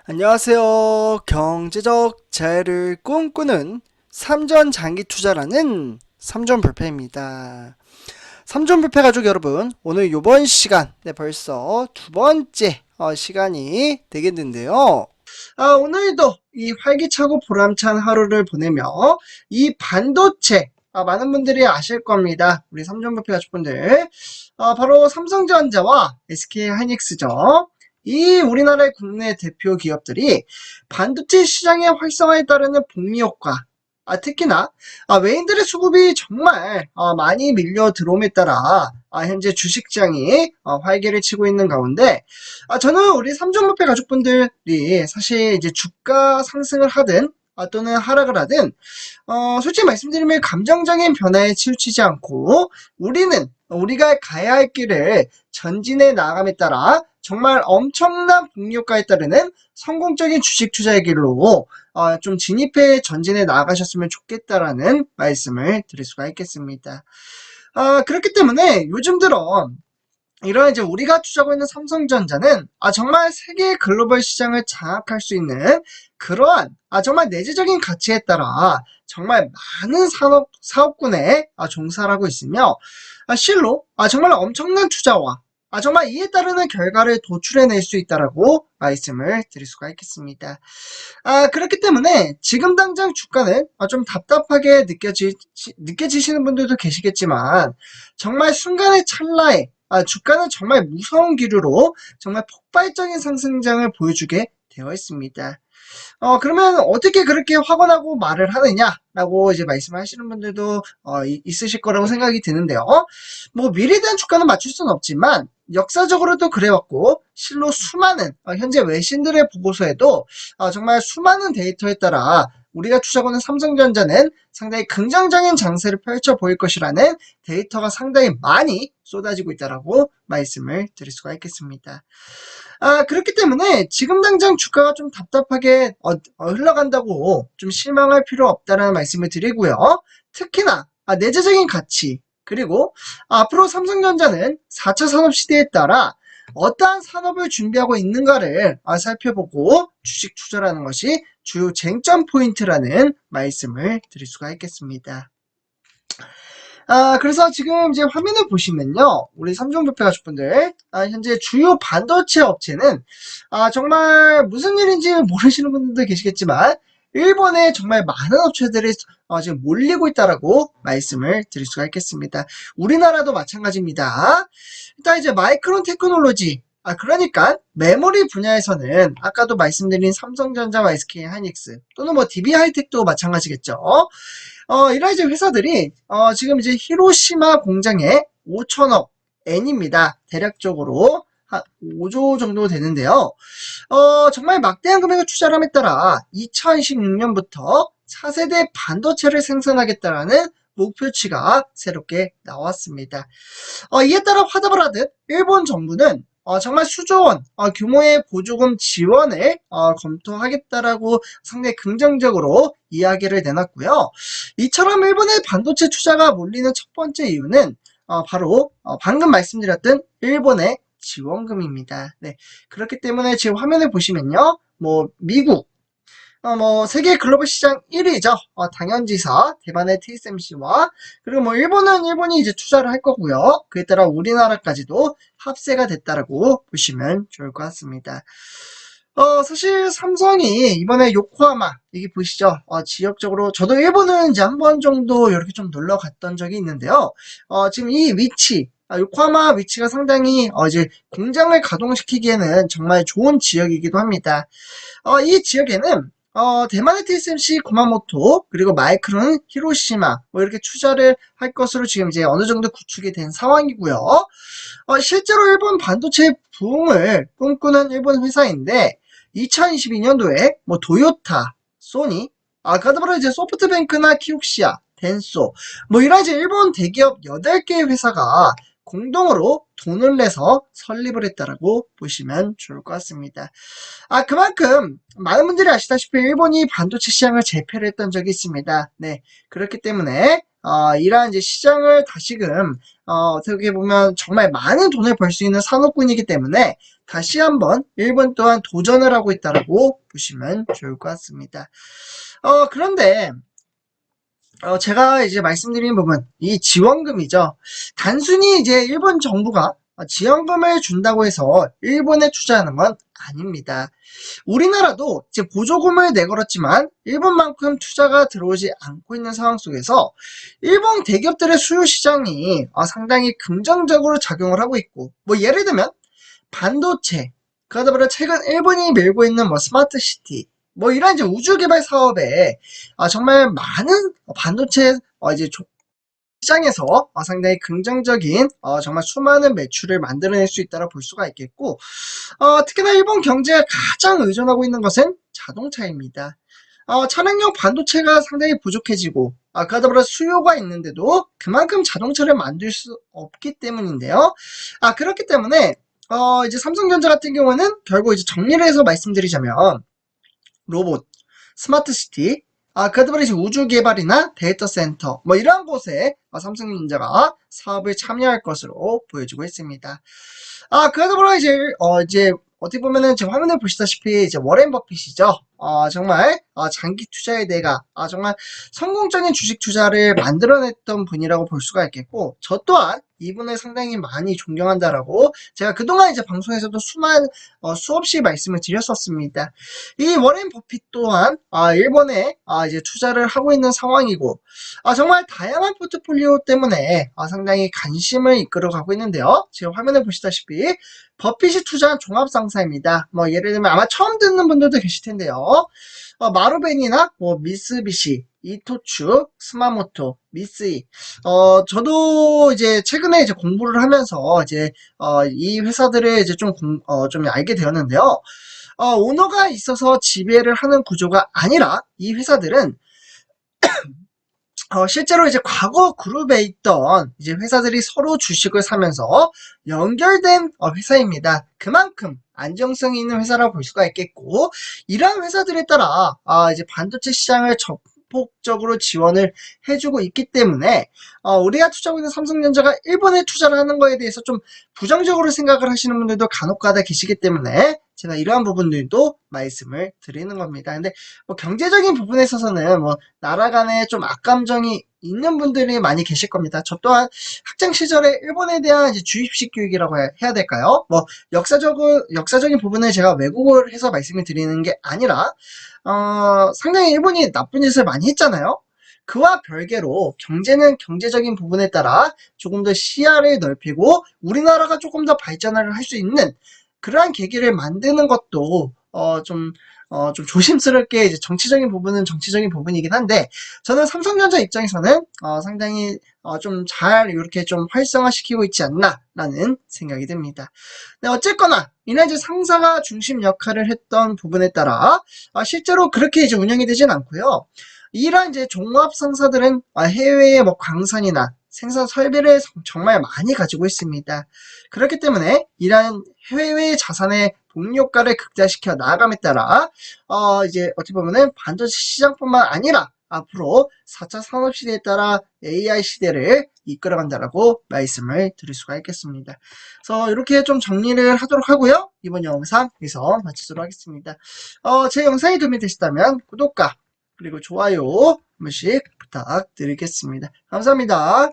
안녕하세요. 경제적 자유를 꿈꾸는 삼전 장기 투자라는 삼전불패입니다. 삼전불패 가족 여러분, 오늘 요번 시간, 벌써 두 번째 시간이 되겠는데요. 오늘도 이 활기차고 보람찬 하루를 보내며 이 반도체, 많은 분들이 아실 겁니다. 우리 삼전불패 가족분들. 바로 삼성전자와 SK하이닉스죠. 이 우리나라의 국내 대표 기업들이 반도체 시장의 활성화에 따르는 복리 효과, 특히나 외인들의 수급이 정말 많이 밀려 들어옴에 따라 현재 주식시장이 활기를 치고 있는 가운데, 저는 우리 삼전부패 가족분들이 사실 이제 주가 상승을 하든 또는 하락을 하든 솔직히 말씀드리면 감정적인 변화에 치우치지 않고 우리가 가야 할 길을 전진해 나아감에 따라 정말 엄청난 복리 효과에 따르는 성공적인 주식 투자의 길로 좀 진입해 전진해 나아가셨으면 좋겠다라는 말씀을 드릴 수가 있겠습니다. 그렇기 때문에 요즘 들어 이런 이제 우리가 투자하고 있는 삼성전자는 정말 세계 글로벌 시장을 장악할 수 있는 그러한 정말 내재적인 가치에 따라 정말 많은 사업군에 종사를 하고 있으며, 실로 정말 엄청난 투자와 정말 이에 따르는 결과를 도출해낼 수 있다라고 말씀을 드릴 수가 있겠습니다. 그렇기 때문에 지금 당장 주가는 좀 답답하게 느껴지시는 분들도 계시겠지만, 정말 순간의 찰나에 주가는 정말 무서운 기류로 정말 폭발적인 상승장을 보여주게 되어 있습니다. 그러면 어떻게 그렇게 확언하고 말을 하느냐라고 이제 말씀하시는 분들도 있으실 거라고 생각이 드는데요. 뭐 미래에 대한 주가는 맞출 수는 없지만 역사적으로도 그래왔고, 실로 수많은 현재 외신들의 보고서에도 정말 수많은 데이터에 따라 우리가 투자하는 삼성전자는 상당히 긍정적인 장세를 펼쳐 보일 것이라는 데이터가 상당히 많이 쏟아지고 있다라고 말씀을 드릴 수가 있겠습니다. 그렇기 때문에 지금 당장 주가가 좀 답답하게 흘러간다고 좀 실망할 필요 없다는 말씀을 드리고요. 특히나 내재적인 가치, 그리고 앞으로 삼성전자는 4차 산업시대에 따라 어떠한 산업을 준비하고 있는가를 살펴보고 주식 투자라는 것이 주요 쟁점 포인트라는 말씀을 드릴 수가 있겠습니다. 그래서 지금 이제 화면을 보시면요, 우리 삼성부패 가족분들, 현재 주요 반도체 업체는 정말 무슨 일인지 모르시는 분들도 계시겠지만 일본에 정말 많은 업체들이 지금 몰리고 있다라고 말씀을 드릴 수가 있겠습니다. 우리나라도 마찬가지입니다. 일단 이제 마이크론 테크놀로지, 그러니까 메모리 분야에서는 아까도 말씀드린 삼성전자와 SK하이닉스 또는 뭐 DB하이텍도 마찬가지겠죠. 이런 이제 회사들이 지금 이제 히로시마 공장에 5천억 엔입니다. 대략적으로 한 5조 정도 되는데요. 정말 막대한 금액을 투자를 함에 따라 2026년부터 차세대 반도체를 생산하겠다라는 목표치가 새롭게 나왔습니다. 이에 따라 화답을 하듯 일본 정부는 정말 수조원 규모의 보조금 지원을 검토하겠다라고 상당히 긍정적으로 이야기를 내놨고요. 이처럼 일본의 반도체 투자가 몰리는 첫 번째 이유는 바로 방금 말씀드렸던 일본의 지원금입니다. 네, 그렇기 때문에 지금 화면을 보시면요, 뭐 미국, 뭐 세계 글로벌 시장 1위죠. 당연지사 대만의 TSMC와, 그리고 뭐 일본이 이제 투자를 할 거고요. 그에 따라 우리나라까지도 합세가 됐다라고 보시면 좋을 것 같습니다. 사실 삼성이 이번에 요코하마, 여기 보시죠. 지역적으로 저도 일본은 이제 한 번 정도 이렇게 좀 놀러 갔던 적이 있는데요. 지금 이 위치, 요코하마 위치가 상당히 이제 공장을 가동시키기에는 정말 좋은 지역이기도 합니다. 이 지역에는 대만의 TSMC 구마모토, 그리고 마이크론 히로시마 뭐 이렇게 투자를 할 것으로 지금 이제 어느 정도 구축이 된 상황이고요. 실제로 일본 반도체 부흥을 꿈꾸는 일본 회사인데 2022년도에 뭐 도요타, 소니, 바로 이제 소프트뱅크나 키옥시아, 덴소 뭐 이런 이제 일본 대기업 8개의 회사가 공동으로 돈을 내서 설립을 했다라고 보시면 좋을 것 같습니다. 그만큼 많은 분들이 아시다시피 일본이 반도체 시장을 제패를 했던 적이 있습니다. 네, 그렇기 때문에 이러한 이제 시장을 다시금 어떻게 보면 정말 많은 돈을 벌 수 있는 산업군이기 때문에 다시 한번 일본 또한 도전을 하고 있다라고 보시면 좋을 것 같습니다. 그런데 제가 이제 말씀드린 부분, 이 지원금이죠. 단순히 이제 일본 정부가 지원금을 준다고 해서 일본에 투자하는 건 아닙니다. 우리나라도 이제 보조금을 내걸었지만 일본만큼 투자가 들어오지 않고 있는 상황 속에서 일본 대기업들의 수요 시장이 상당히 긍정적으로 작용을 하고 있고, 뭐 예를 들면 반도체, 그러다 보니 최근 일본이 밀고 있는 뭐 스마트 시티, 뭐 이런 이제 우주 개발 사업에 정말 많은 반도체 이제 시장에서 상당히 긍정적인 정말 수많은 매출을 만들어낼 수 있다고 볼 수가 있겠고, 특히나 일본 경제가 가장 의존하고 있는 것은 자동차입니다. 차량용 반도체가 상당히 부족해지고, 그러다 보니 수요가 있는데도 그만큼 자동차를 만들 수 없기 때문인데요. 그렇기 때문에 이제 삼성전자 같은 경우는 결국 이제 정리를 해서 말씀드리자면 로봇, 스마트시티, 그러다 보니 우주 개발이나 데이터 센터, 뭐 이러한 곳에 삼성전자가 사업을 참여할 것으로 보여지고 있습니다. 그러다 보니 이제 어떻게 보면은 지금 화면에 보시다시피 이제 워렌 버핏이죠. 정말 장기 투자의 대가, 정말 성공적인 주식 투자를 만들어냈던 분이라고 볼 수가 있겠고, 저 또한 이분을 상당히 많이 존경한다라고 제가 그동안 이제 방송에서도 수없이 말씀을 드렸었습니다. 이 워렌 버핏 또한 일본에 이제 투자를 하고 있는 상황이고, 정말 다양한 포트폴리오 때문에 상당히 관심을 이끌어가고 있는데요. 지금 화면에 보시다시피 버핏이 투자한 종합상사입니다. 뭐 예를 들면 아마 처음 듣는 분들도 계실 텐데요. 마루벤이나 뭐 미쓰비시, 이토추, 스마모토, 미쓰이. 저도 이제 최근에 이제 공부를 하면서 이제 이 회사들을 이제 좀 알게 되었는데요. 오너가 있어서 지배를 하는 구조가 아니라 이 회사들은 실제로 이제 과거 그룹에 있던 이제 회사들이 서로 주식을 사면서 연결된 회사입니다. 그만큼 안정성이 있는 회사라고 볼 수가 있겠고, 이러한 회사들에 따라 이제 반도체 시장을 적극적으로 지원을 해주고 있기 때문에 우리가 투자하고 있는 삼성전자가 일본에 투자를 하는 거에 대해서 좀 부정적으로 생각을 하시는 분들도 간혹가다 계시기 때문에 제가 이러한 부분들도 말씀을 드리는 겁니다. 근데 뭐 경제적인 부분에 있어서는 뭐 나라 간에 좀 악감정이 있는 분들이 많이 계실 겁니다. 저 또한 학창 시절에 일본에 대한 이제 주입식 교육이라고 해야 될까요? 뭐 역사적인 부분을 제가 왜곡을 해서 말씀을 드리는 게 아니라 상당히 일본이 나쁜 짓을 많이 했잖아요. 그와 별개로 경제는 경제적인 부분에 따라 조금 더 시야를 넓히고 우리나라가 조금 더 발전을 할 수 있는 그러한 계기를 만드는 것도 좀 조심스럽게 이제 정치적인 부분은 정치적인 부분이긴 한데, 저는 삼성전자 입장에서는 상당히 좀 잘 이렇게 좀 활성화시키고 있지 않나라는 생각이 듭니다. 네, 어쨌거나 이날 이제 상사가 중심 역할을 했던 부분에 따라 실제로 그렇게 이제 운영이 되진 않고요. 이러한 이제 종합 상사들은 해외의 뭐 광산이나 생산 설비를 정말 많이 가지고 있습니다. 그렇기 때문에 이러한 해외 자산의 동력가를 극대화시켜 나아감에 따라 이제 어떻게 보면은 반도체 시장뿐만 아니라 앞으로 4차 산업시대에 따라 AI 시대를 이끌어간다라고 말씀을 드릴 수가 있겠습니다. 그래서 이렇게 좀 정리를 하도록 하고요. 이번 영상 여기서 마치도록 하겠습니다. 제 영상이 도움이 되셨다면 구독과 그리고 좋아요 한 번씩 부탁드리겠습니다. 감사합니다.